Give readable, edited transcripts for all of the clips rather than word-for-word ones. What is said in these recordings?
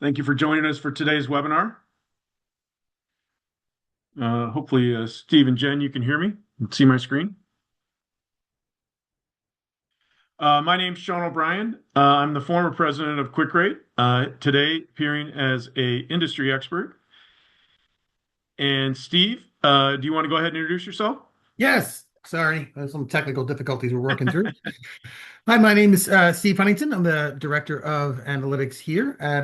Thank you for joining us for today's webinar. Hopefully, Steve and Jen, you can hear me and see my screen. My name's Sean O'Brien. I'm the former president of QuickRate, today appearing as a industry expert. And Steve, do you want to go ahead and introduce yourself? Yes, sorry, there's some technical difficulties we're working through. Hi, my name is Steve Huntington. I'm the director of analytics here at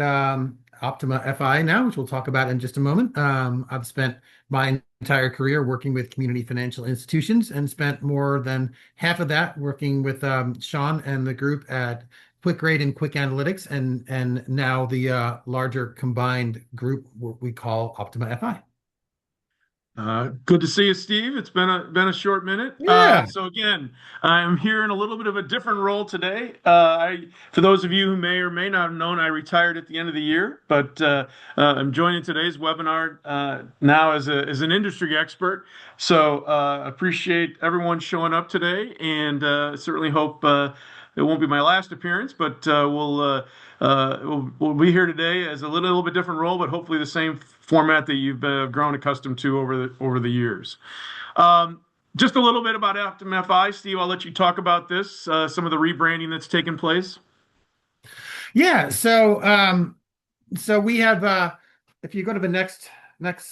Optima FI now, which we'll talk about in just a moment. I've spent my entire career working with community financial institutions and spent more than half of that working with Sean and the group at Quick Rate and Quick Analytics, and now the larger combined group we call Optima FI. Good to see you, Steve. It's been a short minute. Yeah. So again, I'm here in a little bit of a different role today. For those of you who may or may not have known, I retired at the end of the year, but I'm joining today's webinar now as an industry expert. So appreciate everyone showing up today, and certainly hope it won't be my last appearance, but we'll be here today as a little bit different role, but hopefully the same format that you've grown accustomed to over the years. Just a little bit about Optum FI. Steve, I'll let you talk about this, some of the rebranding that's taken place. Yeah, so we have if you go to the next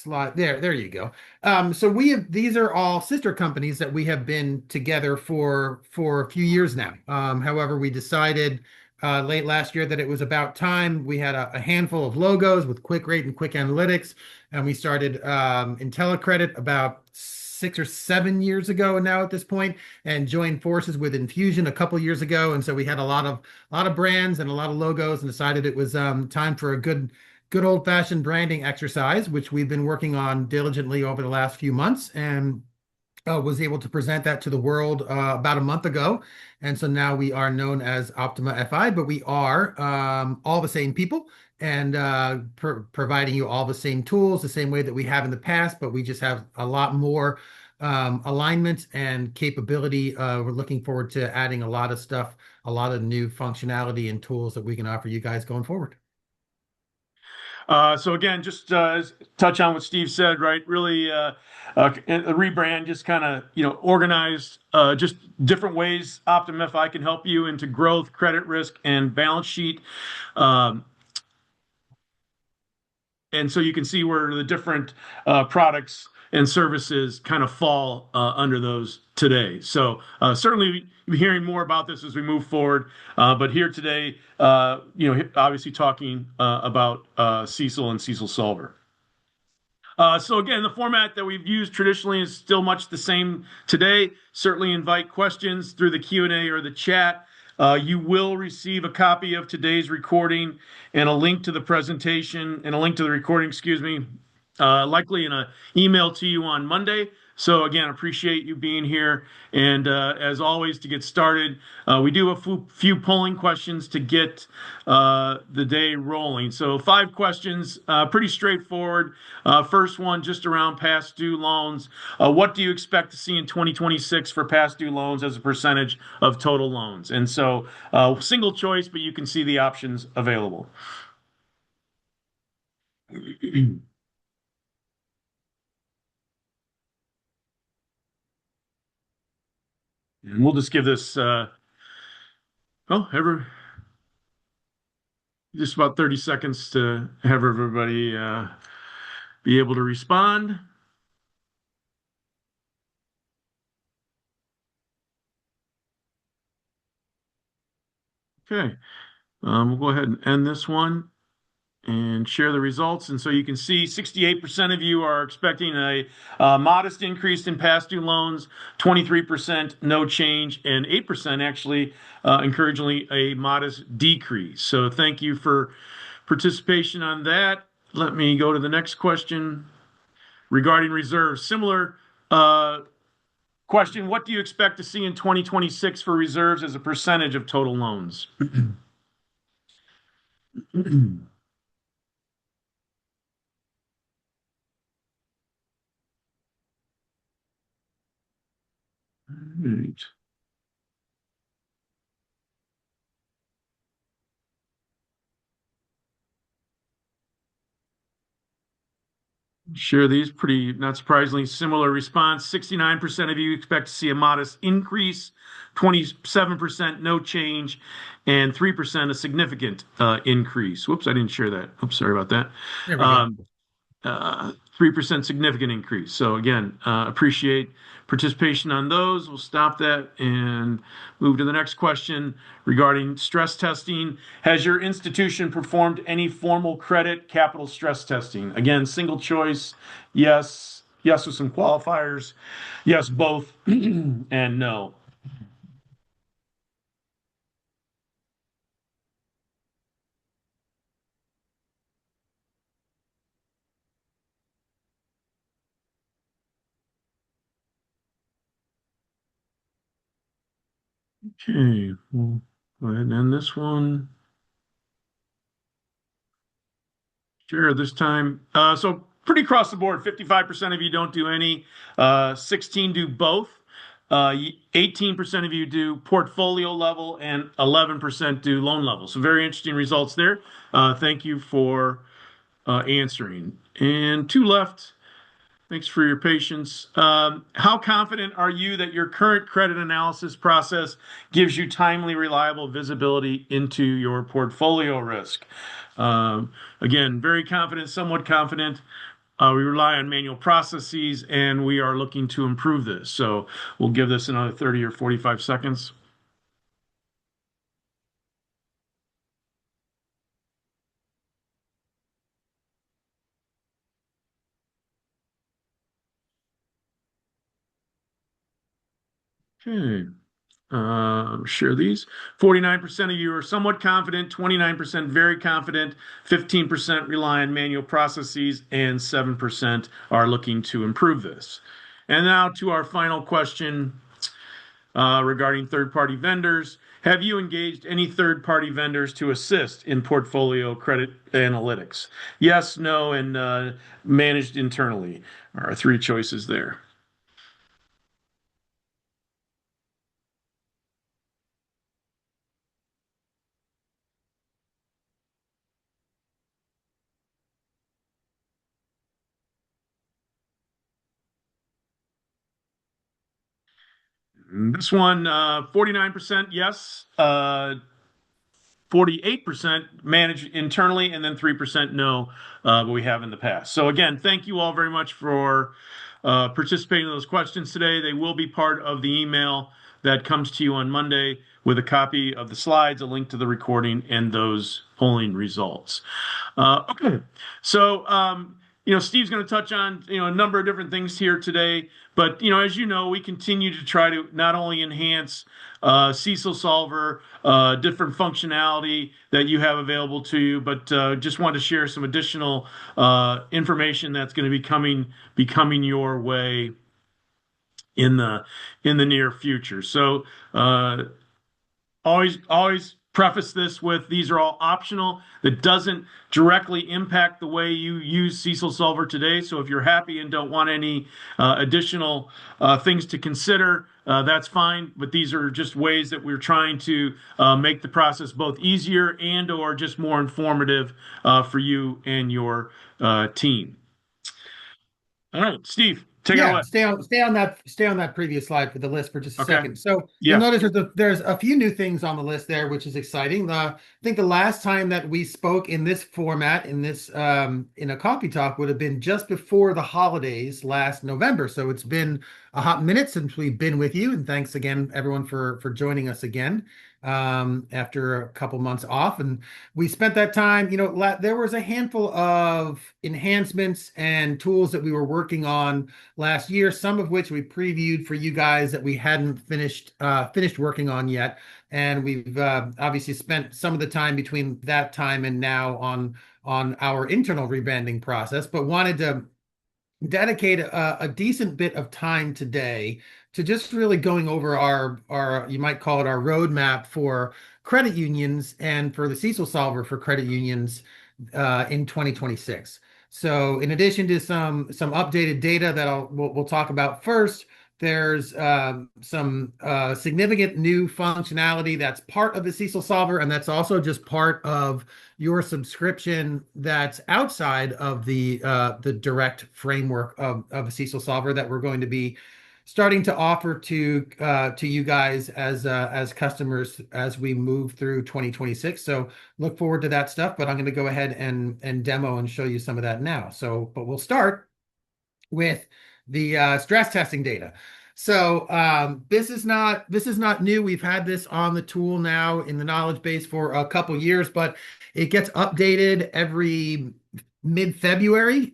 slide, there you go. So we have these are all sister companies that we have been together for a few years now. However, we decided late last year that it was about time. We had a handful of logos with Quick Rate and Quick Analytics, and we started IntelliCredit about 6 or 7 years ago now at this point, and joined forces with Infusion a couple years ago. And so we had a lot of brands and a lot of logos, and decided it was time for a good old-fashioned branding exercise, which we've been working on diligently over the last few months, and was able to present that to the world about a month ago. And so now we are known as Optima FI, but we are all the same people, and providing you all the same tools, the same way that we have in the past, but we just have a lot more alignment and capability. We're looking forward to adding a lot of stuff, a lot of new functionality and tools that we can offer you guys going forward. So again, just touch on what Steve said, right? Really, a rebrand, just kind of organized, just different ways Optum FI can help you into growth, credit risk, and balance sheet. Um, and so you can see where the different products and services kind of fall under those today. So certainly be hearing more about this as we move forward. But here today, obviously talking about CECL and CECL Solver. So again, the format that we've used traditionally is still much the same today. Certainly invite questions through the Q&A or the chat. You will receive a copy of today's recording and a link to the presentation and a link to the recording, excuse me, likely in an email to you on Monday. So again, appreciate you being here. And as always, to get started, we do a few polling questions to get the day rolling. So 5 questions, pretty straightforward. First one, just around past due loans. What do you expect to see in 2026 for past due loans as a percentage of total loans? And so single choice, but you can see the options available. And we'll just give this, oh, just about 30 seconds to have everybody be able to respond. Okay, we'll go ahead and end this one and share the results. And so you can see 68% of you are expecting a modest increase in past due loans, 23% no change, and 8% actually, encouragingly, a modest decrease. So thank you for participation on that. Let me go to the next question regarding reserves. Similar question. What do you expect to see in 2026 for reserves as a percentage of total loans? Right. Share these pretty, not surprisingly, similar response. 69% of you expect to see a modest increase, 27% no change, and 3% a significant increase. Whoops, I didn't share that. Oops, sorry about that. There we go. Um, 3% significant increase. So again, appreciate participation on those. We'll stop that and move to the next question regarding stress testing. Has your institution performed any formal credit capital stress testing? Again, single choice, yes, yes with some qualifiers, yes both, and no. Okay, we'll go ahead and end this one. Sure, this time. So pretty across the board, 55% of you don't do any, 16 do both, 18% of you do portfolio level, and 11% do loan level. So very interesting results there. Thank you for answering. And two left. Thanks for your patience. How confident are you that your current credit analysis process gives you timely, reliable visibility into your portfolio risk? Again, very confident, somewhat confident. We rely on manual processes and we are looking to improve this. So we'll give this another 30 or 45 seconds. Okay. Share these. 49% of you are somewhat confident, 29% very confident, 15% rely on manual processes, and 7% are looking to improve this. And now to our final question regarding third-party vendors. Have you engaged any third-party vendors to assist in portfolio credit analytics? Yes, no, and managed internally are our three choices there. This one, 49% yes, 48% managed internally, and then 3% no, but we have in the past. So again, thank you all very much for participating in those questions today. They will be part of the email that comes to you on Monday with a copy of the slides, a link to the recording, and those polling results. Okay, so Steve's going to touch on a number of different things here today, but as you know, we continue to try to not only enhance CECL Solver, different functionality that you have available to you, but just want to share some additional information that's going to be coming your way in the near future. So always preface this with these are all optional. That doesn't directly impact the way you use CECL Solver today. So if you're happy and don't want any additional things to consider, that's fine. But these are just ways that we're trying to make the process both easier and or just more informative for you and your team. All right, Steve, take it away. Yeah, stay on that previous slide for the list for just a Okay. second. So you'll Yeah. notice there's a few new things on the list there, which is exciting. I think the last time that we spoke in this format, in a coffee talk, would have been just before the holidays last November. So it's been a hot minute since we've been with you, and thanks again, everyone, for joining us again after a couple months off. And we spent that time, there was a handful of enhancements and tools that we were working on last year, some of which we previewed for you guys that we hadn't finished working on yet. And we've obviously spent some of the time between that time and now on our internal rebranding process, but wanted to dedicate a decent bit of time today to just really going over our you might call it our roadmap for credit unions and for the CECL solver for credit unions in 2026. So in addition to some updated data that we'll talk about first, There's some significant new functionality that's part of the CECL solver, and that's also just part of your subscription that's outside of the direct framework of a CECL solver that we're going to be starting to offer to you guys as customers as we move through 2026. So look forward to that stuff, but I'm going to go ahead and demo and show you some of that now. So, but we'll start with the stress testing data. So this is not new. We've had this on the tool now in the knowledge base for a couple years, but it gets updated every mid-February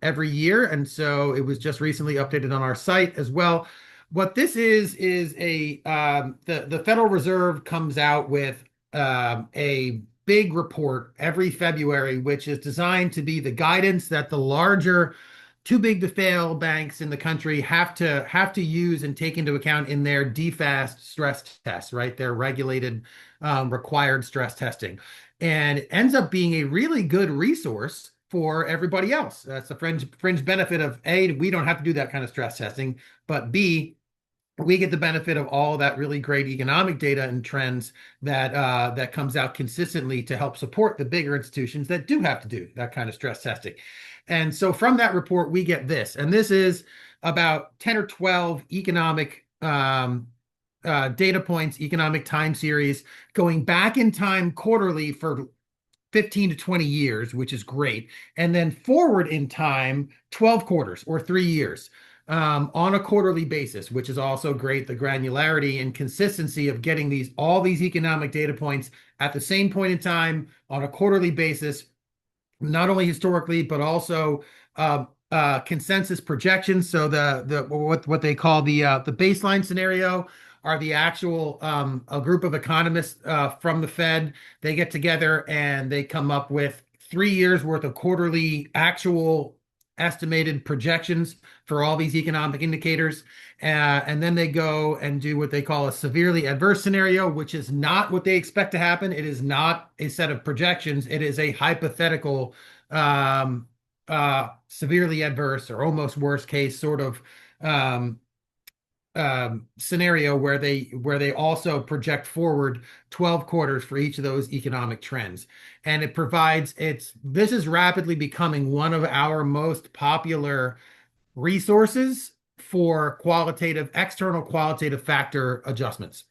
every year, and so it was just recently updated on our site as well. What this is a the Federal Reserve comes out with a big report every February, which is designed to be the guidance that the larger too big to fail banks in the country have to use and take into account in their DFAST stress tests, right? Their regulated required stress testing. And it ends up being a really good resource for everybody else. That's the fringe benefit of A, we don't have to do that kind of stress testing, but B, we get the benefit of all that really great economic data and trends that comes out consistently to help support the bigger institutions that do have to do that kind of stress testing. And so from that report, we get this, and this is about 10 or 12 economic data points, economic time series going back in time quarterly for 15 to 20 years, which is great. And then forward in time, 12 quarters or 3 years on a quarterly basis, which is also great. The granularity and consistency of getting all these economic data points at the same point in time on a quarterly basis, not only historically, but also consensus projections. So what they call the baseline scenario are the actual a group of economists from the Fed. They get together and they come up with 3 years worth of quarterly actual estimated projections for all these economic indicators. And then they go and do what they call a severely adverse scenario, which is not what they expect to happen. It is not a set of projections. It is a hypothetical severely adverse or almost worst case sort of scenario where they also project forward 12 quarters for each of those economic trends. And this is rapidly becoming one of our most popular resources for external qualitative factor adjustments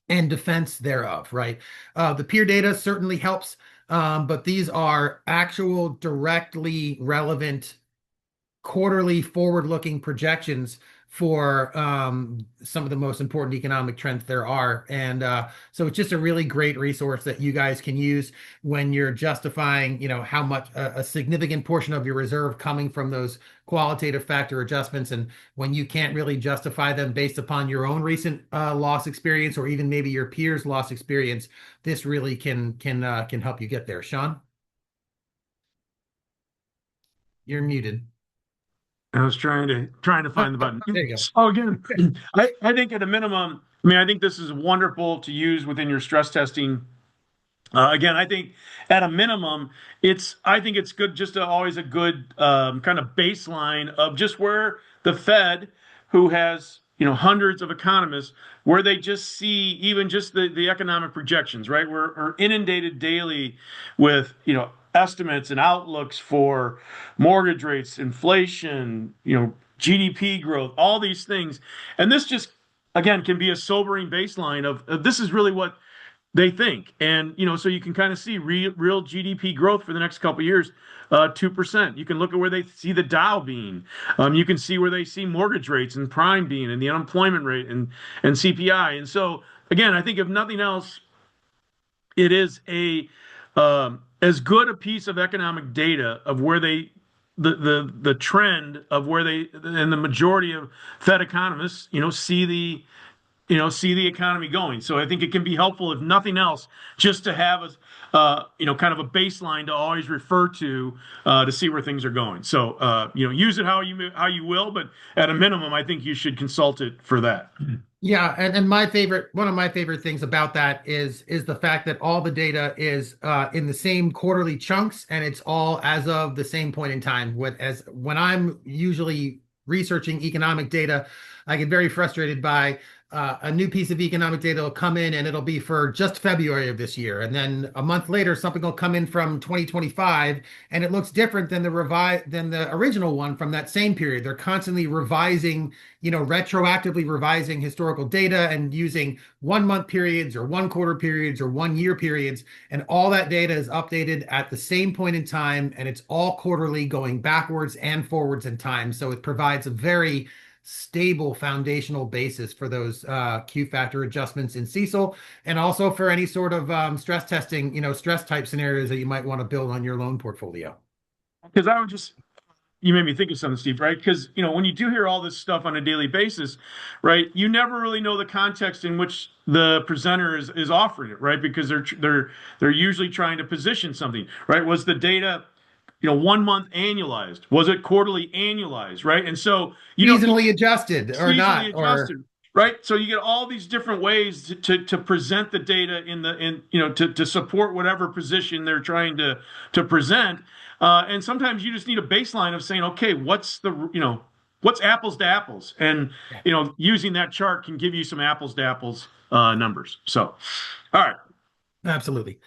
and defense thereof, right? The peer data certainly helps, but these are actual directly relevant quarterly forward-looking projections for some of the most important economic trends there are. And so it's just a really great resource that you guys can use when you're justifying, how much a significant portion of your reserve coming from those qualitative factor adjustments. And when you can't really justify them based upon your own recent loss experience or even maybe your peers' loss experience, this really can help you get there. Sean, you're muted. I was trying to Oh, find the button. there you So again, I think at a minimum, I mean, I think this is wonderful to use within your stress testing. Again, I think at a minimum, I think it's good just to always a good kind of baseline of just where the Fed, who has hundreds of economists, where they just see even just the economic projections, right? We're inundated daily with estimates and outlooks for mortgage rates, inflation, GDP growth, all these things, and this just again can be a sobering baseline of this is really what they think. And so you can kind of see real GDP growth for the next couple of years, 2%. You can look at where they see the Dow being. You can see where they see mortgage rates and prime being, and the unemployment rate and CPI. And so again, I think if nothing else, it is a as good a piece of economic data of where the trend of where they and the majority of Fed economists see the economy going. So I think it can be helpful, if nothing else, just to have kind of a baseline to always refer to see where things are going. So use it how you will, but at a minimum, I think you should consult it for that. Yeah, and one of my favorite things about that is the fact that all the data is in the same quarterly chunks, and it's all as of the same point in time. When I'm usually researching economic data, I get very frustrated by a new piece of economic data will come in and it'll be for just February of this year. And then a month later, something will come in from 2025 and it looks different than the original one from that same period. They're constantly revising, retroactively revising historical data and using 1 month periods or 1 quarter periods or 1 year periods. And all that data is updated at the same point in time. And it's all quarterly going backwards and forwards in time. So it provides a very stable foundational basis for those Q factor adjustments in CECL, and also for any sort of stress testing, stress type scenarios that you might want to build on your loan portfolio. Because you made me think of something, Steve, right? Because, when you do hear all this stuff on a daily basis, right, you never really know the context in which the presenter is offering it, right? Because they're usually trying to position something, right? Was the data 1 month annualized? Was it quarterly annualized? Right. And so Seasonally adjusted or seasonally not, or adjusted, right? So you get all these different ways to present the data to support whatever position they're trying to present. And sometimes you just need a baseline of saying, okay, what's apples to apples, and using that chart can give you some apples to apples numbers. So, all right. absolutely.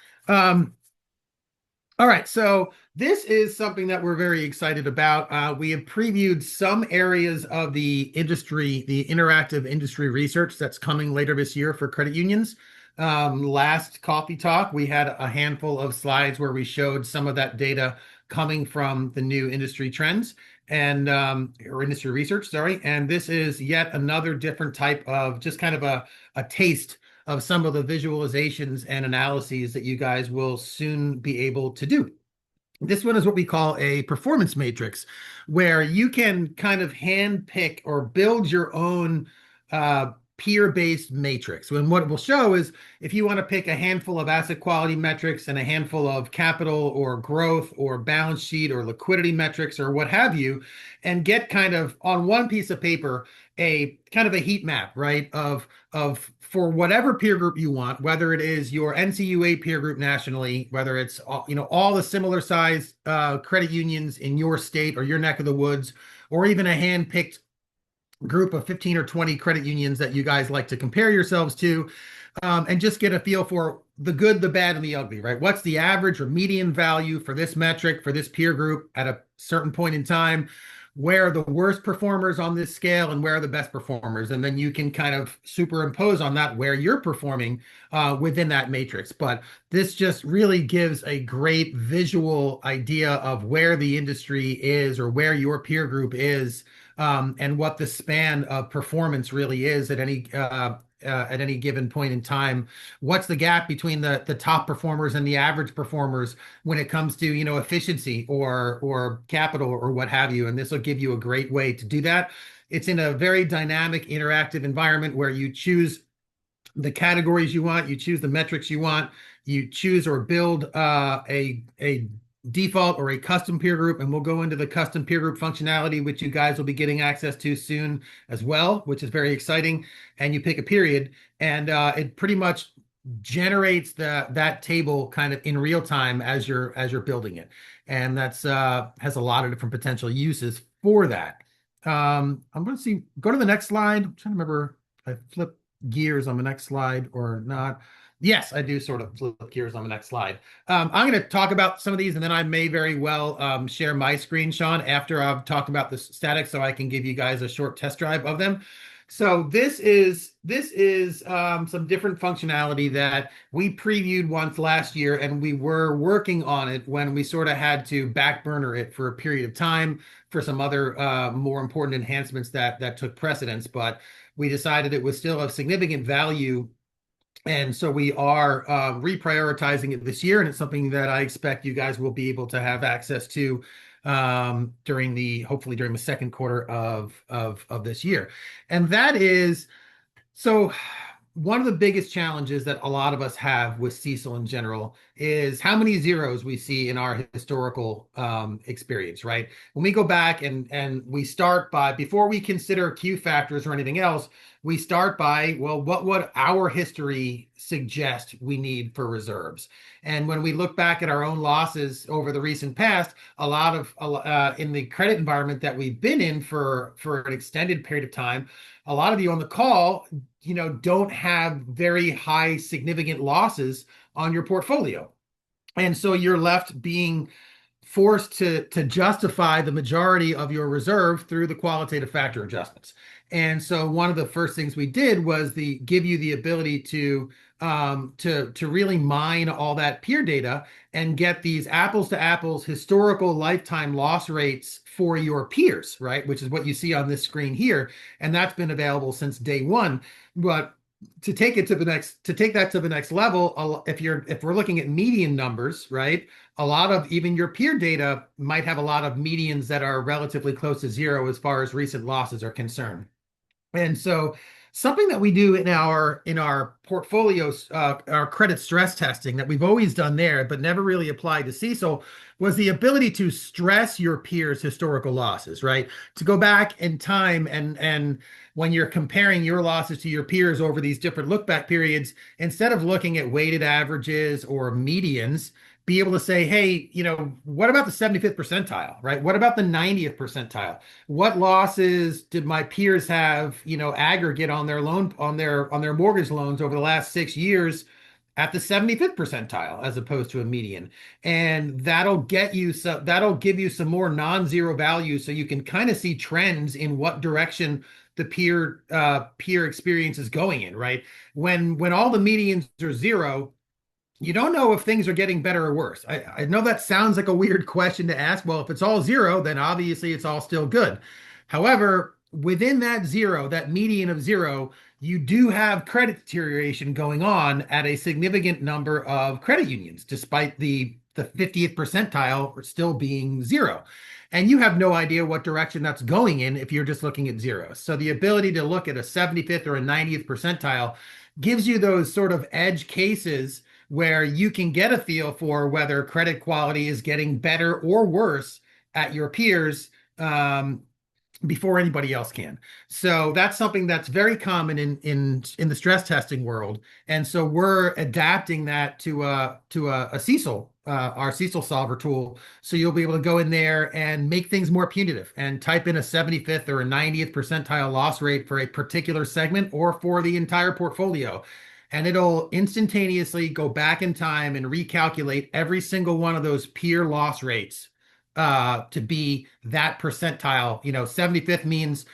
All right, so this is something that we're very excited about. We have previewed some areas of the industry, the interactive industry research that's coming later this year for credit unions. Last coffee talk, we had a handful of slides where we showed some of that data coming from the new industry trends and or industry research, sorry. And this is yet another different type of just kind of a taste of some of the visualizations and analyses that you guys will soon be able to do. This one is what we call a performance matrix, where you can kind of hand pick or build your own peer-based matrix. And what it will show is if you want to pick a handful of asset quality metrics and a handful of capital or growth or balance sheet or liquidity metrics or what have you, and get kind of on one piece of paper a kind of a heat map, right, of for whatever peer group you want, whether it is your NCUA peer group nationally, whether it's all the similar size credit unions in your state or your neck of the woods, or even a hand-picked group of 15 or 20 credit unions that you guys like to compare yourselves to, and just get a feel for the good, the bad, and the ugly, right? What's the average or median value for this metric, for this peer group at a certain point in time? Where are the worst performers on this scale and where are the best performers? And then you can kind of superimpose on that where you're performing within that matrix. But this just really gives a great visual idea of where the industry is or where your peer group is, and what the span of performance really is at any given point in time. What's the gap between the top performers and the average performers when it comes to efficiency or capital or what have you? And this will give you a great way to do that. It's in a very dynamic, interactive environment where you choose the categories you want, you choose the metrics you want, you choose or build a default or a custom peer group, and we'll go into the custom peer group functionality, which you guys will be getting access to soon as well, which is very exciting. And you pick a period, and it pretty much generates that table kind of in real time as you're building it, and that's has a lot of different potential uses for that. I'm going to go to the next slide. I'm trying to remember if I flip gears on the next slide or not. Yes, I do sort of flip gears on the next slide. I'm going to talk about some of these, and then I may very well share my screen, Sean, after I've talked about the static, so I can give you guys a short test drive of them. So this is some different functionality that we previewed once last year, and we were working on it when we sort of had to back burner it for a period of time for some other more important enhancements that took precedence. But we decided it was still of significant value. And so we are reprioritizing it this year, and it's something that I expect you guys will be able to have access to hopefully during the second quarter of this year. And that is, so one of the biggest challenges that a lot of us have with CECL in general is how many zeros we see in our historical experience, right? When we go back and we start by, before we consider Q factors or anything else, we start by, well, what would our history suggest we need for reserves? And when we look back at our own losses over the recent past, a lot of in the credit environment that we've been in for an extended period of time, a lot of you on the call, don't have very high significant losses on your portfolio. And so you're left being forced to justify the majority of your reserve through the qualitative factor adjustments. And so one of the first things we did was give you the ability to really mine all that peer data and get these apples to apples historical lifetime loss rates for your peers, right? Which is what you see on this screen here, and that's been available since day one. But to take that to the next level, if we're looking at median numbers, right? A lot of even your peer data might have a lot of medians that are relatively close to zero as far as recent losses are concerned. And so something that we do in our portfolios, our credit stress testing that we've always done there, but never really applied to CECL, was the ability to stress your peers' historical losses, right? To go back in time and when you're comparing your losses to your peers over these different look back periods, instead of looking at weighted averages or medians, be able to say, hey, what about the 75th percentile, right? What about the 90th percentile? What losses did my peers have, aggregate on their mortgage loans over the last 6 years at the 75th percentile as opposed to a median? And that'll give you some more non-zero value so you can kind of see trends in what direction the peer experience is going in, right? When all the medians are zero, you don't know if things are getting better or worse. I know that sounds like a weird question to ask. Well, if it's all zero, then obviously it's all still good. However, within that zero, that median of zero, you do have credit deterioration going on at a significant number of credit unions, despite the 50th percentile still being zero. And you have no idea what direction that's going in if you're just looking at zeros. So the ability to look at a 75th or a 90th percentile gives you those sort of edge cases where you can get a feel for whether credit quality is getting better or worse at your peers before anybody else can. So that's something that's very common in the stress testing world. And so we're adapting that to a CECL, our CECL solver tool. So you'll be able to go in there and make things more punitive and type in a 75th or a 90th percentile loss rate for a particular segment or for the entire portfolio. And it'll instantaneously go back in time and recalculate every single one of those peer loss rates to be that percentile. 75th means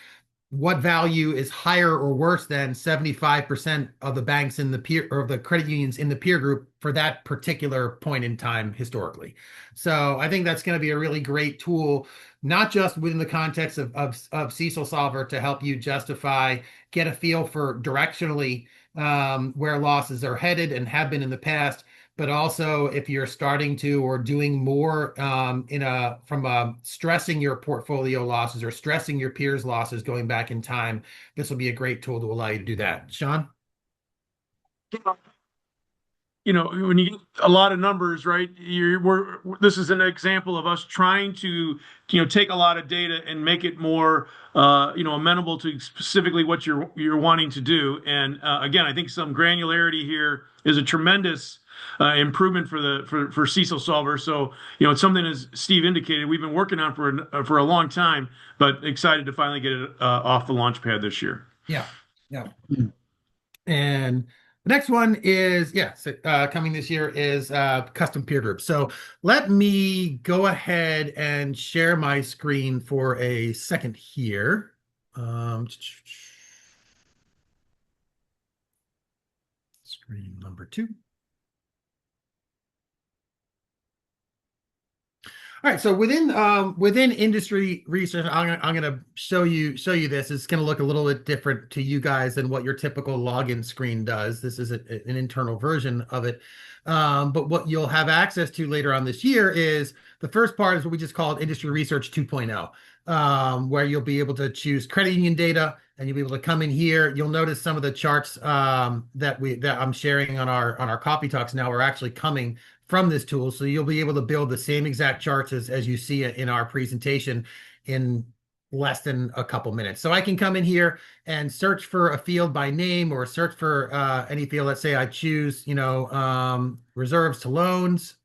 what value is higher or worse than 75% of the banks in the peer or the credit unions in the peer group for that particular point in time historically. So I think that's going to be a really great tool, not just within the context of CECL Solver to help you get a feel for directionally where losses are headed and have been in the past, but also if you're starting to or doing more from stressing your portfolio losses or stressing your peers' losses going back in time, this will be a great tool to allow you to do that. Sean? When you get a lot of numbers, right? This is an example of us trying to, take a lot of data and make it more, amenable to specifically what you're wanting to do. And again, I think some granularity here is a tremendous improvement for CECL Solver. So, it's something, as Steve indicated, we've been working on for a long time, but excited to finally get it off the launch pad this year. Yeah. Yeah. And the next one is, coming this year is custom peer groups. So let me go ahead and share my screen for a second here. Screen number 2. All right, so within industry research, I'm gonna show you this. It's gonna look a little bit different to you guys than what your typical login screen does. This is an internal version of it. But what you'll have access to later on this year is the first part is what we just called Industry Research 2.0, where you'll be able to choose credit union data and you'll be able to come in here. You'll notice some of the charts that I'm sharing on our Coffee Talks now are actually coming from this tool. So you'll be able to build the same exact charts as you see it in our presentation in less than a couple minutes. So I can come in here and search for a field by name or search for any field. Let's say I choose, reserves to loans.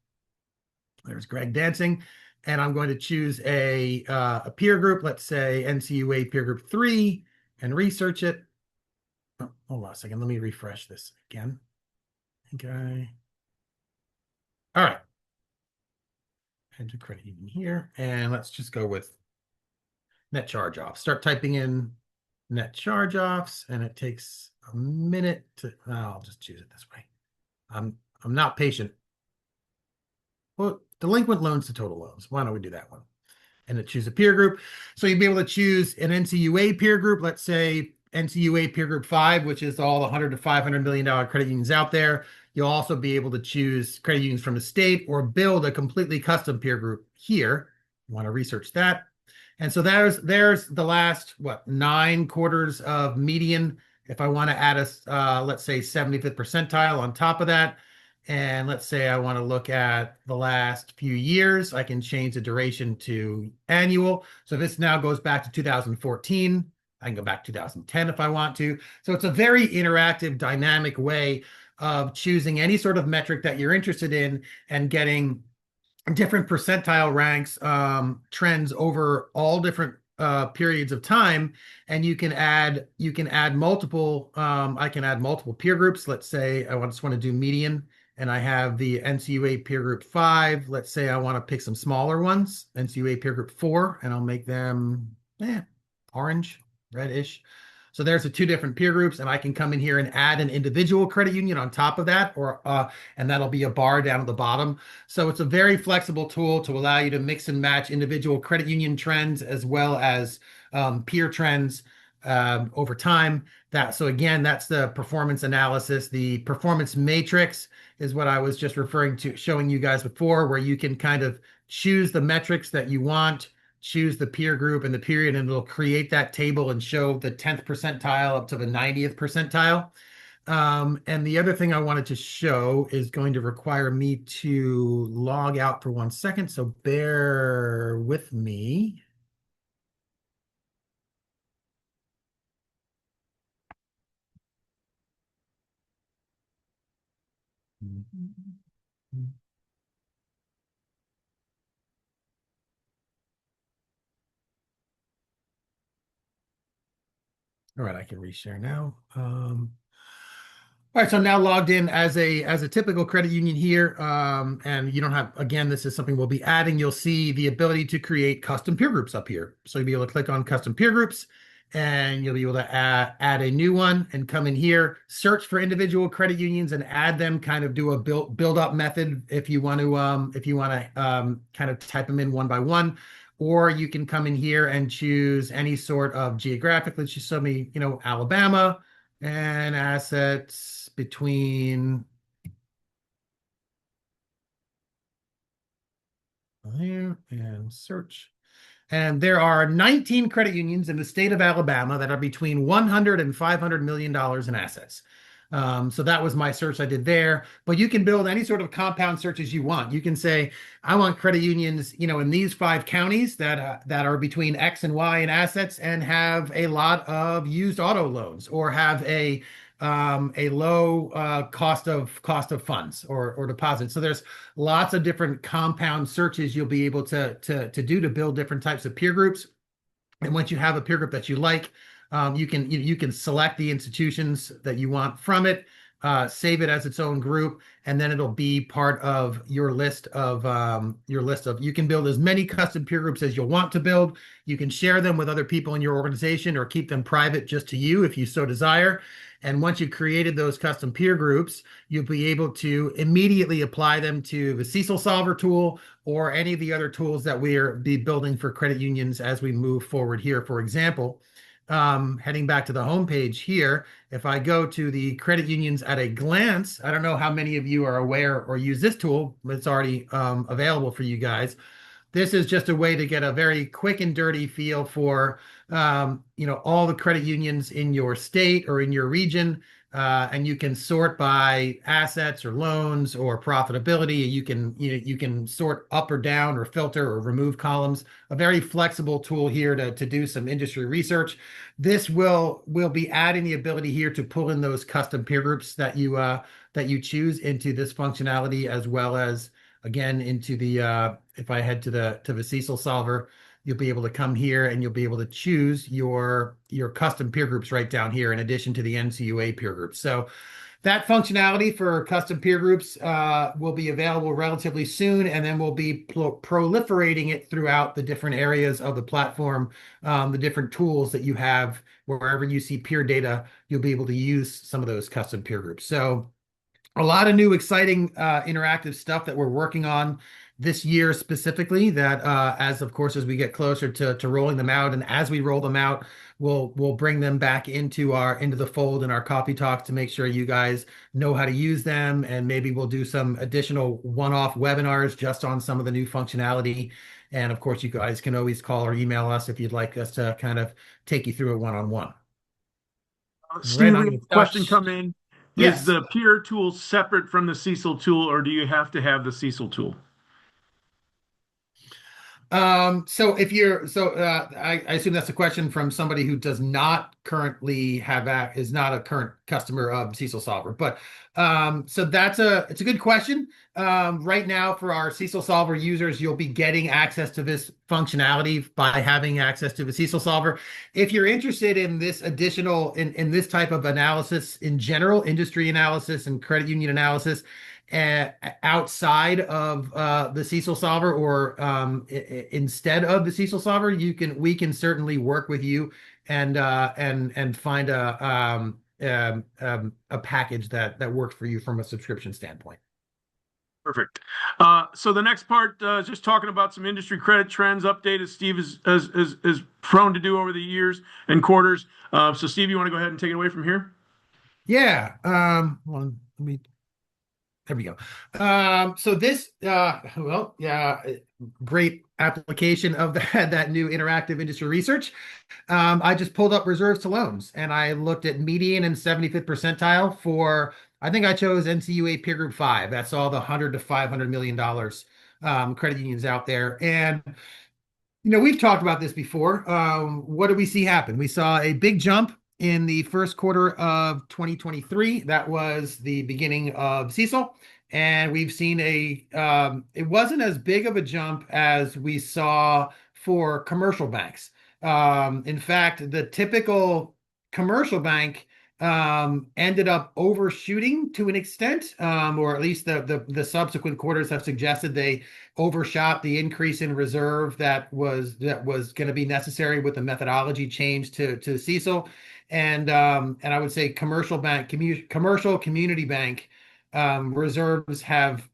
There's Greg dancing. And I'm going to choose a peer group, let's say NCUA peer group 3, and research it. Oh, hold on a second. Let me refresh this again. Okay. All right. Enter credit union here. And let's just go with net charge-offs. Start typing in net charge-offs, and it takes a minute to, I'll just choose it this way. I'm not patient. Well, delinquent loans to total loans. Why don't we do that one? And to choose a peer group. So you'd be able to choose an NCUA peer group, let's say NCUA peer group 5, which is all the 100 to $500 million credit unions out there. You'll also be able to choose credit unions from the state or build a completely custom peer group here. You want to research that. And so there's the last, 9 quarters of median. If I want to add a, let's say 75th percentile on top of that, and let's say I want to look at the last few years, I can change the duration to annual. So this now goes back to 2014. I can go back to 2010 if I want to. So it's a very interactive, dynamic way of choosing any sort of metric that you're interested in and getting different percentile ranks, trends over all different periods of time. And you can add multiple, I can add multiple peer groups. Let's say I just want to do median, and I have the NCUA peer group 5. Let's say I want to pick some smaller ones, NCUA peer group 4, and I'll make them orange, reddish. So there's the 2 different peer groups, and I can come in here and add an individual credit union on top of that, and that'll be a bar down at the bottom. So it's a very flexible tool to allow you to mix and match individual credit union trends as well as peer trends over time. So again, that's the performance analysis. The performance matrix is what I was just referring to, showing you guys before, where you can kind of choose the metrics that you want, choose the peer group and the period, and it'll create that table and show the 10th percentile up to the 90th percentile. And the other thing I wanted to show is going to require me to log out for 1 second, so bear with me. All right, I can reshare now. All right, so I'm now logged in as a typical credit union here, and you don't have, again, this is something we'll be adding. You'll see the ability to create custom peer groups up here. So you'll be able to click on custom peer groups, and you'll be able to add a new one and come in here, search for individual credit unions and add them, kind of do a build up method if you want to kind of type them in one by one. Or you can come in here and choose any sort of geographic. Let's just show me, Alabama and assets between there and search. And there are 19 credit unions in the state of Alabama that are between $100 and $500 million in assets. So that was my search I did there. But you can build any sort of compound searches you want. You can say, I want credit unions, in these 5 counties that are between X and Y in assets and have a lot of used auto loans, or have a low cost of funds or deposits. So there's lots of different compound searches you'll be able to do to build different types of peer groups. And once you have a peer group that you like, you can select the institutions that you want from it, save it as its own group, and then it'll be part of your list of you can build as many custom peer groups as you'll want to build. You can share them with other people in your organization or keep them private just to you if you so desire. And once you've created those custom peer groups, you'll be able to immediately apply them to the CECL solver tool or any of the other tools that we're be building for credit unions as we move forward here. For example, heading back to the homepage here, if I go to the credit unions at a glance, I don't know how many of you are aware or use this tool, but it's already available for you guys. This is just a way to get a very quick and dirty feel for all the credit unions in your state or in your region. and you can sort by assets or loans or profitability. You can sort up or down or filter or remove columns. A very flexible tool here to do some industry research. This will be adding the ability here to pull in those custom peer groups that you choose into this functionality, as well as again into the if I head to the CECL solver, you'll be able to come here and you'll be able to choose your custom peer groups right down here in addition to the NCUA peer groups. So that functionality for custom peer groups will be available relatively soon, and then we'll be proliferating it throughout the different areas of the platform, the different tools that you have. Wherever you see peer data, you'll be able to use some of those custom peer groups. So a lot of new exciting interactive stuff that we're working on this year specifically, that as of course as we get closer to rolling them out, and as we roll them out, we'll bring them back into the fold in our coffee talks to make sure you guys know how to use them, and maybe we'll do some additional one-off webinars just on some of the new functionality. And of course, you guys can always call or email us if you'd like us to kind of take you through it one-on-one. Right Steve, we on have your a question touch. come in. Is Yes. the peer tool separate from the CECL tool, or do you have to have the CECL tool? So if you're so I assume that's a question from somebody who does not currently is not a current customer of CECL Solver. But so it's a good question. Right now for our CECL Solver users, you'll be getting access to this functionality by having access to the CECL Solver. If you're interested in this additional in this type of analysis in general, industry analysis and credit union analysis, uh, outside of the CECL solver, or instead of the CECL solver, we can certainly work with you and find a package that works for you from a subscription standpoint. Perfect. So the next part is just talking about some industry credit trends update, as Steve is prone to do over the years and quarters. So Steve, you want to go ahead and take it away from here? Yeah. Well, let me there we go. So this, well, yeah, great application of that new interactive industry research. I just pulled up reserves to loans and I looked at median and 75th percentile for, I think I chose NCUA peer group 5. That's all the 100 to $500 million credit unions out there. And we've talked about this before. What did we see happen? We saw a big jump in the first quarter of 2023. That was the beginning of CECL. And we've seen it wasn't as big of a jump as we saw for commercial banks. In fact, the typical commercial bank ended up overshooting to an extent, or at least the subsequent quarters have suggested they overshot the increase in reserve that was going to be necessary with the methodology change to CECL. And I would say commercial community bank reserves have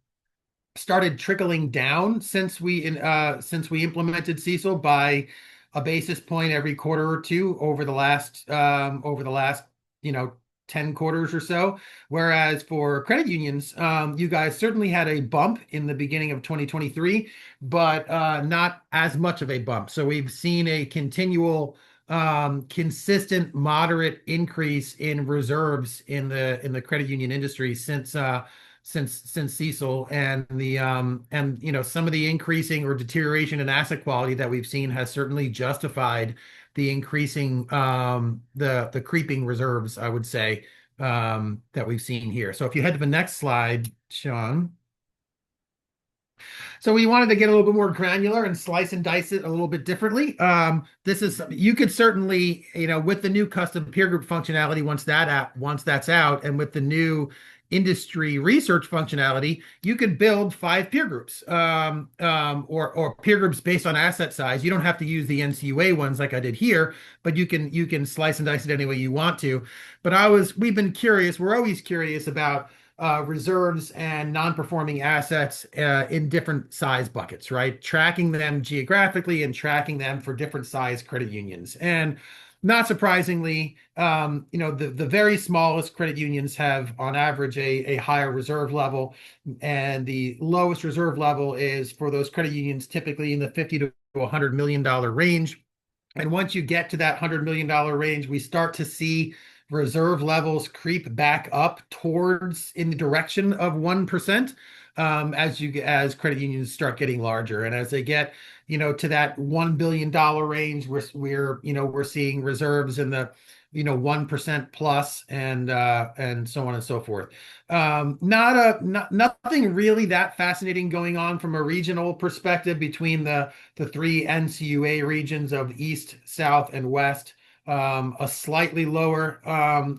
started trickling down since we implemented CECL by a basis point every quarter or two over the last 10 quarters or so. Whereas for credit unions, you guys certainly had a bump in the beginning of 2023, but not as much of a bump. So we've seen a continual consistent moderate increase in reserves in the credit union industry since CECL, and some of the increasing or deterioration in asset quality that we've seen has certainly justified the increasing the creeping reserves, I would say, that we've seen here. So if you head to the next slide, Sean. So we wanted to get a little bit more granular and slice and dice it a little bit differently. This is you could certainly, with the new custom peer group functionality, once that's out, and with the new industry research functionality, you could build 5 peer groups, or peer groups based on asset size. You don't have to use the NCUA ones like I did here, but you can slice and dice it any way you want to. But we've been curious. We're always curious about reserves and non-performing assets in different size buckets, right? Tracking them geographically and tracking them for different size credit unions. And not surprisingly, the very smallest credit unions have on average a higher reserve level, and the lowest reserve level is for those credit unions typically in the 50 to $100 million range. And once you get to that $100 million range, we start to see reserve levels creep back up towards in the direction of 1%, as credit unions start getting larger, and as they get, to that $1 billion range, we're seeing reserves in the 1% plus, and so on and so forth. Nothing really that fascinating going on from a regional perspective between the three NCUA regions of East, South, and West. A slightly lower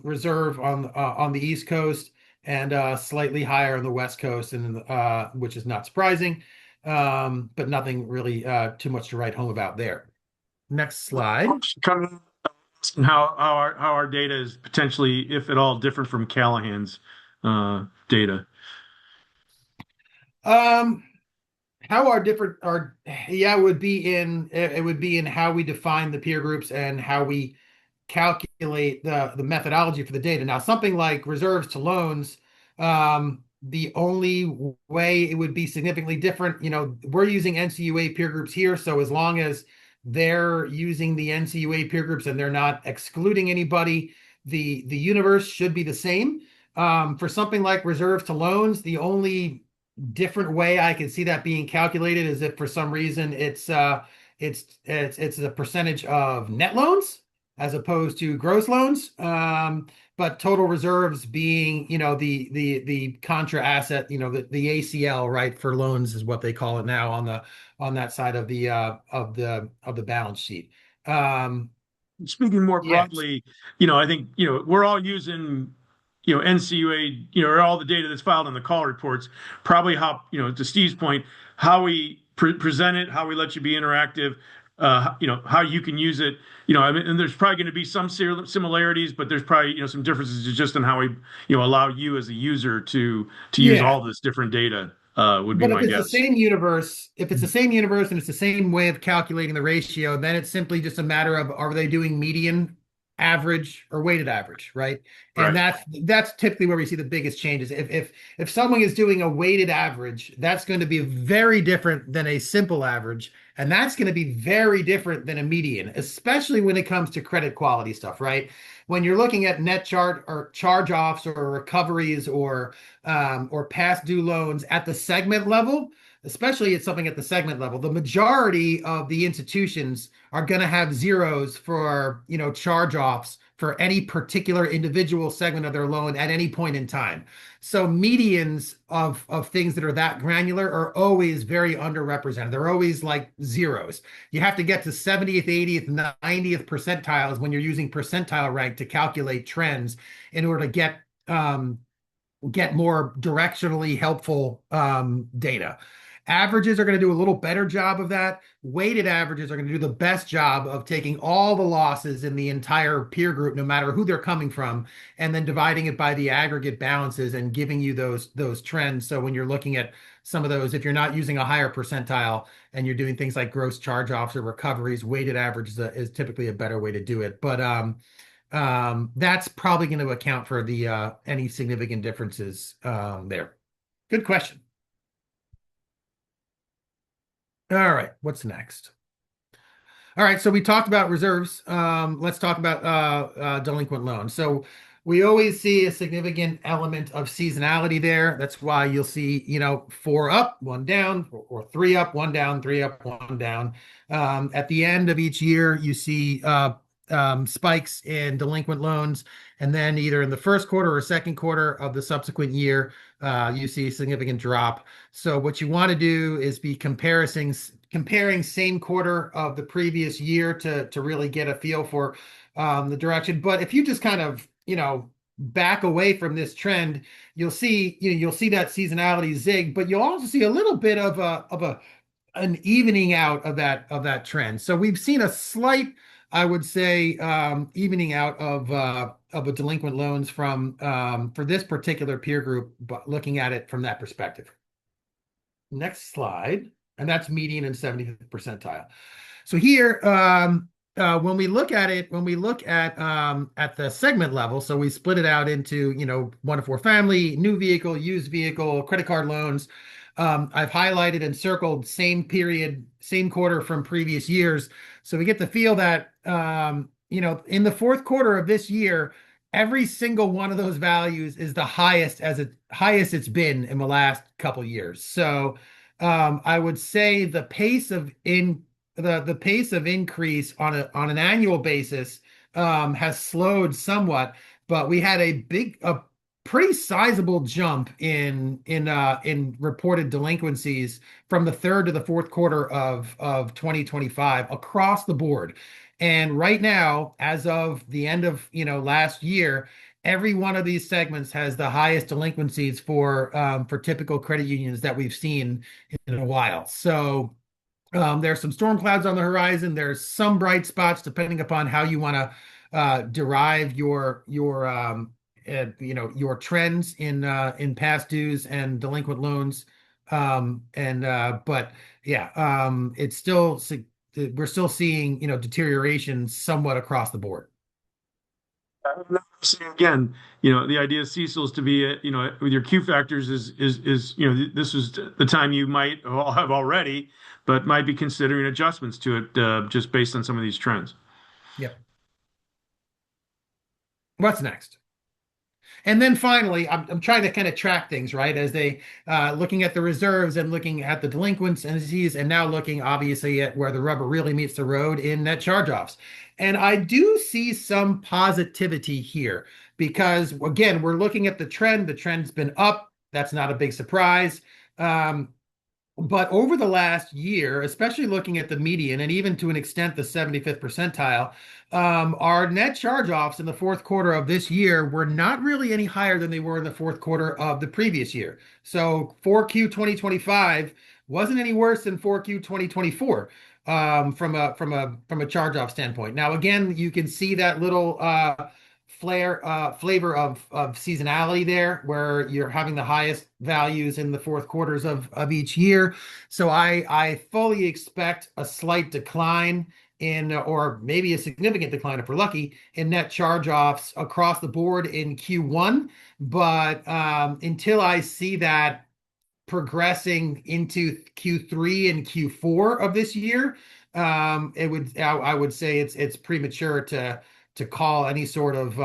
reserve on the East Coast, and slightly higher on the West Coast, and which is not surprising, but nothing really too much to write home about there. Next slide. Kind of asking how our data is potentially, if at all, different from Callahan's data. Um, how are different are Yeah, it would be in how we define the peer groups and how we calculate the methodology for the data. Now, something like reserves to loans, the only way it would be significantly different, we're using NCUA peer groups here. So as long as they're using the NCUA peer groups and they're not excluding anybody, the universe should be the same. For something like reserves to loans, the only different way I can see that being calculated is if for some reason it's a percentage of net loans as opposed to gross loans. But total reserves being, the contra asset, the ACL, right, for loans is what they call it now on that side of the balance sheet. Um, Speaking more yes. broadly, I think, we're all using, NCUA, or all the data that's filed in the call reports, probably how, to Steve's point, how we present it, how we let you be interactive, how you can use it, I mean, and there's probably going to be some similarities, but there's probably, some differences just in how we, allow you as a user to use Yeah. all this different data, would be But my guess. if it's the same universe and it's the same way of calculating the ratio, then it's simply just a matter of, are they doing median, average, or weighted average, right? And Right. that's typically where we see the biggest changes. If someone is doing a weighted average, that's going to be very different than a simple average, and that's going to be very different than a median, especially when it comes to credit quality stuff, right? When you're looking at net chart or charge offs or recoveries or past due loans at the segment level, especially it's something at the segment level, the majority of the institutions are going to have zeros for, charge offs for any particular individual segment of their loan at any point in time. So medians of things that are that granular are always very underrepresented. They're always like zeros. You have to get to 70th, 80th, 90th percentiles when you're using percentile rank to calculate trends in order to get more directionally helpful data. Averages are going to do a little better job of that. Weighted averages are going to do the best job of taking all the losses in the entire peer group, no matter who they're coming from, and then dividing it by the aggregate balances and giving you those trends. So when you're looking at some of those, if you're not using a higher percentile and you're doing things like gross charge-offs or recoveries, weighted average is typically a better way to do it. But that's probably going to account for the any significant differences there. Good question. All right, what's next? All right, so we talked about reserves. Let's talk about delinquent loans. So we always see a significant element of seasonality there. That's why you'll see, four up, one down, or three up, one down, three up, one down. At the end of each year, you see spikes in delinquent loans, and then either in the first quarter or second quarter of the subsequent year, you see a significant drop. So what you want to do is be comparing same quarter of the previous year to really get a feel for the direction. But if you just kind of, back away from this trend, you'll see, you'll see that seasonality zig, but you'll also see a little bit of an evening out of that trend. So we've seen a slight, I would say, evening out of a delinquent loans from for this particular peer group, but looking at it from that perspective. Next slide, and that's median and 75th percentile. So here, when we look at it, when we look at the segment level, so we split it out into, 1 to 4 family, new vehicle, used vehicle, credit card loans. I've highlighted and circled same period, same quarter from previous years. So we get the feel that, in the fourth quarter of this year, every single one of those values is the highest it's been in the last couple years. So I would say the pace of increase on an annual basis has slowed somewhat, but we had a pretty sizable jump in reported delinquencies from the third to the fourth quarter of 2025 across the board. And right now, as of the end of last year, every one of these segments has the highest delinquencies for typical credit unions that we've seen in a while. So there's some storm clouds on the horizon. There's some bright spots depending upon how you want to derive your trends in past dues and delinquent loans. And but yeah, it's still we're still seeing deterioration somewhat across the board. Again, the idea of CECL is to be, with your Q factors is, this is the time you might all have already, but might be considering adjustments to it just based on some of these trends. Yep. What's next? And then finally, I'm trying to kind of track things, right? As they looking at the reserves and looking at the delinquencies, and now looking obviously at where the rubber really meets the road in net charge-offs. And I do see some positivity here because again, we're looking at the trend. The trend's been up. That's not a big surprise. Um, but over the last year, especially looking at the median and even to an extent the 75th percentile, our net charge-offs in the fourth quarter of this year were not really any higher than they were in the fourth quarter of the previous year. So 4Q 2025 wasn't any worse than 4Q 2024 from a charge-off standpoint. Now, again, you can see that little flavor of seasonality there, where you're having the highest values in the fourth quarters of each year. So I fully expect a slight decline or maybe a significant decline if we're lucky, in net charge-offs across the board in Q1. But until I see that progressing into Q3 and Q4 of this year, I would say it's premature to call any sort of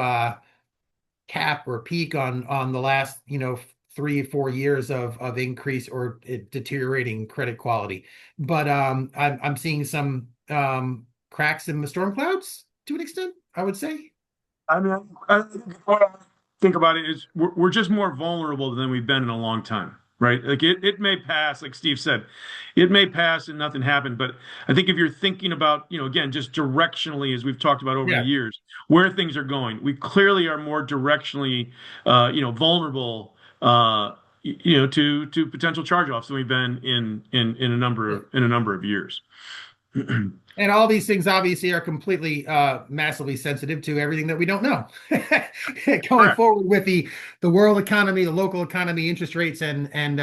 cap or peak on the last 3 or 4 years of increase or deteriorating credit quality. But I'm seeing some cracks in the storm clouds to an extent, I would say. I mean, I think what I think about it is we're just more vulnerable than we've been in a long time, right? Like it may pass, like Steve said, it may pass and nothing happened. But I think if you're thinking about, again, just directionally, as we've talked about over the Yeah. years, where things are going, we clearly are more directionally, vulnerable, to potential charge-offs than we've been in a number of years. And all these things obviously are completely massively sensitive to everything that we don't know going Correct. forward with the world economy, the local economy, interest rates, and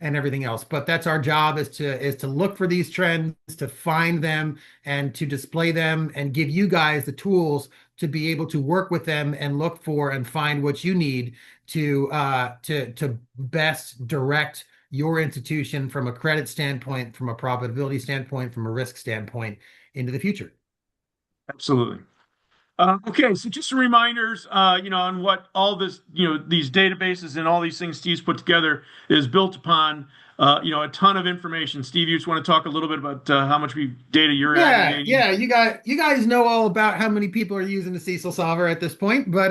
everything else. But that's our job, is to look for these trends, to find them, and to display them, and give you guys the tools to be able to work with them and look for and find what you need to best direct your institution from a credit standpoint, from a profitability standpoint, from a risk standpoint into the future. Absolutely. Okay, so just some reminders, on what all this, these databases and all these things Steve's put together is built upon, a ton of information. Steve, you just want to talk a little bit about how much data you're Yeah, aggregating? yeah, you guys know all about how many people are using the CECL solver at this point, but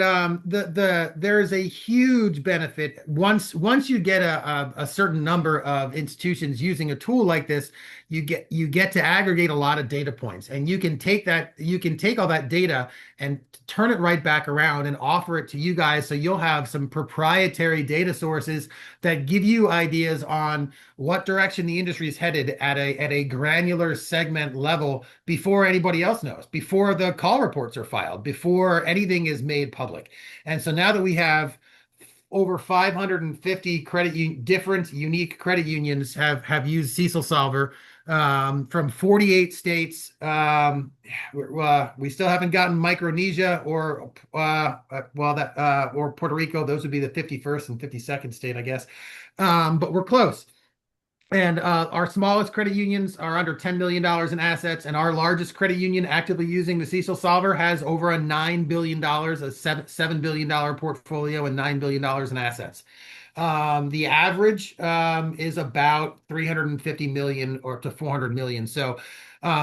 there is a huge benefit once you get a certain number of institutions using a tool like this. You get to aggregate a lot of data points, and you can take all that data and turn it right back around and offer it to you guys, so you'll have some proprietary data sources that give you ideas on what direction the industry is headed at a granular segment level before anybody else knows, before the call reports are filed, before anything is made public. And so now that we have over 550 different unique credit unions have used CECL Solver from 48 states. We still haven't gotten Micronesia or or Puerto Rico. Those would be the 51st and 52nd state, I guess. But we're close. And our smallest credit unions are under $10 million in assets, and our largest credit union actively using the CECL solver has over a $9 billion, a $7 billion portfolio and $9 billion in assets. The average is about 350 million or to 400 million. So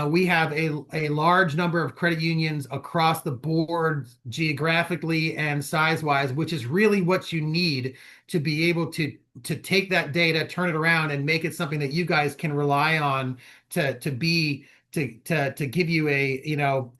we have a large number of credit unions across the board, geographically and size wise, which is really what you need to be able to take that data, turn it around, and make it something that you guys can rely on to be to give you a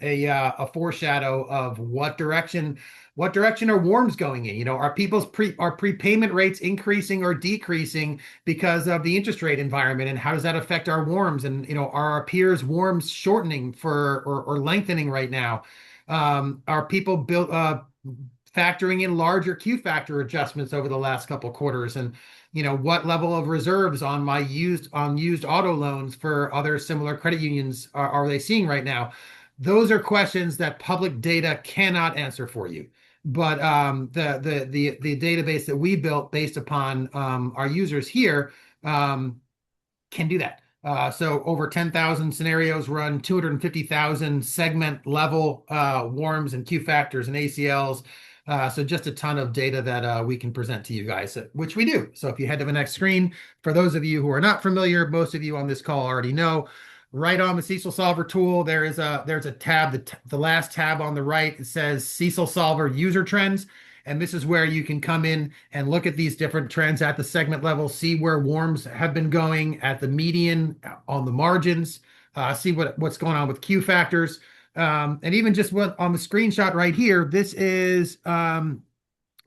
a foreshadow of what direction are warms going in? Are people's are prepayment rates increasing or decreasing because of the interest rate environment, and how does that affect our warms? And are our peers warms shortening for or lengthening right now? Are people built factoring in larger Q factor adjustments over the last couple of quarters? And what level of reserves on my used auto loans for other similar credit unions are they seeing right now? Those are questions that public data cannot answer for you. But the database that we built based upon our users here can do that. So over 10,000 scenarios run, 250,000 segment level warms and Q factors and ACLs. So just a ton of data that we can present to you guys, which we do. So if you head to the next screen, for those of you who are not familiar, most of you on this call already know, right on the CECL Solver tool, there's a tab, the last tab on the right, it says CECL Solver User Trends. And this is where you can come in and look at these different trends at the segment level, see where warms have been going at the median, on the margins, see what's going on with Q factors. And even just what on the screenshot right here, this is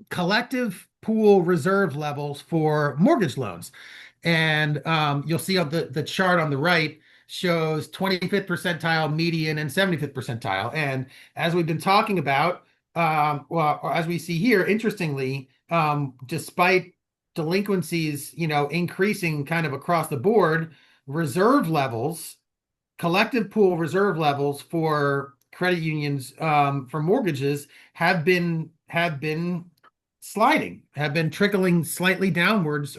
collective pool reserve levels for mortgage loans. And you'll see on the chart on the right shows 25th percentile, median, and 75th percentile. And as we've been talking about, well, as we see here, interestingly, despite delinquencies, increasing kind of across the board, reserve levels, collective pool reserve levels for credit unions, for mortgages have been sliding, have been trickling slightly downwards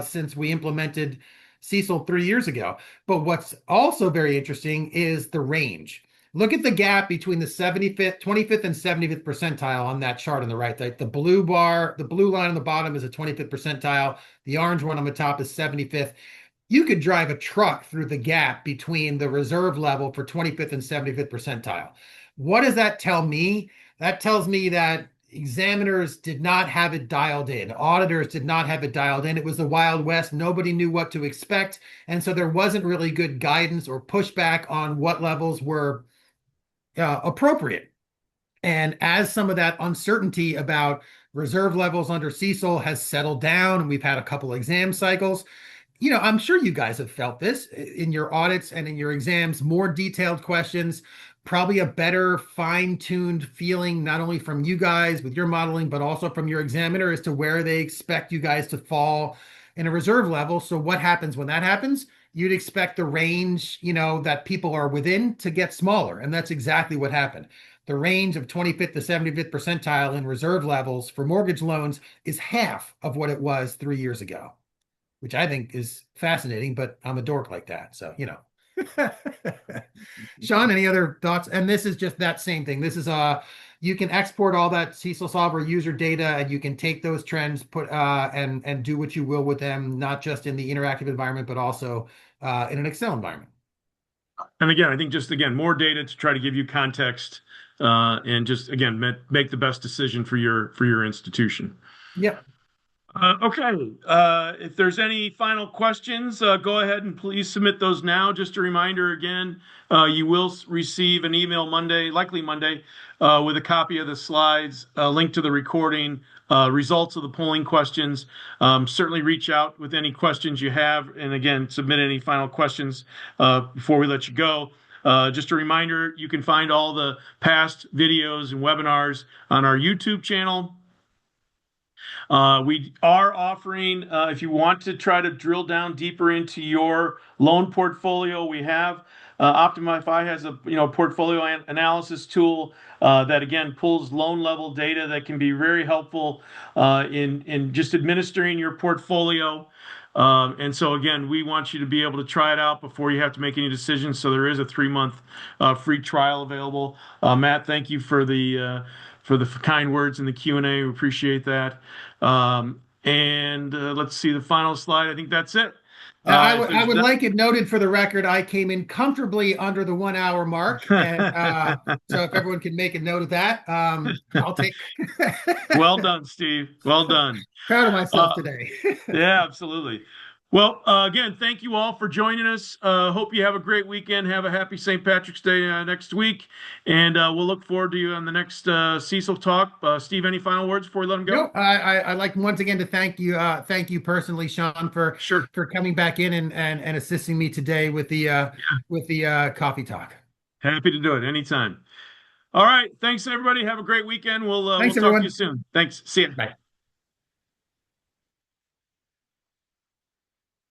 since we implemented CECL 3 years ago. But what's also very interesting is the range. Look at the gap between the 75th, 25th, and 75th percentile on that chart on the right. The blue bar, the blue line on the bottom is a 25th percentile. The orange one on the top is 75th. You could drive a truck through the gap between the reserve level for 25th and 75th percentile. What does that tell me? That tells me that examiners did not have it dialed in. Auditors did not have it dialed in. It was the Wild West. Nobody knew what to expect. And so there wasn't really good guidance or pushback on what levels were appropriate. And as some of that uncertainty about reserve levels under CECL has settled down, and we've had a couple exam cycles, I'm sure you guys have felt this in your audits and in your exams, more detailed questions, probably a better fine-tuned feeling, not only from you guys with your modeling, but also from your examiner as to where they expect you guys to fall in a reserve level. So what happens when that happens? You'd expect the range, that people are within to get smaller. And that's exactly what happened. The range of 25th to 75th percentile in reserve levels for mortgage loans is half of what it was 3 years ago, which I think is fascinating, but I'm a dork like that. So, Sean, any other thoughts? And this is just that same thing. This is you can export all that CECL Solver user data, and you can take those trends, put and do what you will with them, not just in the interactive environment, but also in an Excel environment. And again, I think just again more data to try to give you context, and just again make the best decision for your institution. Yep. Okay. If there's any final questions, go ahead and please submit those now. Just a reminder again, you will receive an email Monday, likely Monday, with a copy of the slides, a link to the recording, results of the polling questions. Certainly reach out with any questions you have. And again, submit any final questions before we let you go. Just a reminder, you can find all the past videos and webinars on our YouTube channel. We are offering, if you want to try to drill down deeper into your loan portfolio, we have Optimify has a portfolio analysis tool that again pulls loan level data that can be very helpful in just administering your portfolio. And so again, we want you to be able to try it out before you have to make any decisions. So there is a 3 month free trial available. Matt, thank you for the kind words in the Q&A. We appreciate that. And let's see the final slide. I think that's it. If I there's would like it noted for the record, I came in comfortably under the 1 hour mark. And so if everyone can make a note of that, I'll take Well done, Steve. Well done. proud of myself Uh, today. Yeah, absolutely. Well, again, thank you all for joining us. Hope you have a great weekend. Have a happy St. Patrick's Day next week. And we'll look forward to you on the next CECL talk. Steve, any final words before we let him go? No, I like once again to thank you personally, Sean, Sure. for coming back in and assisting me today with the coffee talk. Happy to do it anytime. All right. Thanks, everybody. Have a great weekend. We'll Thanks, talk to you everyone. soon. Thanks. See ya. Bye.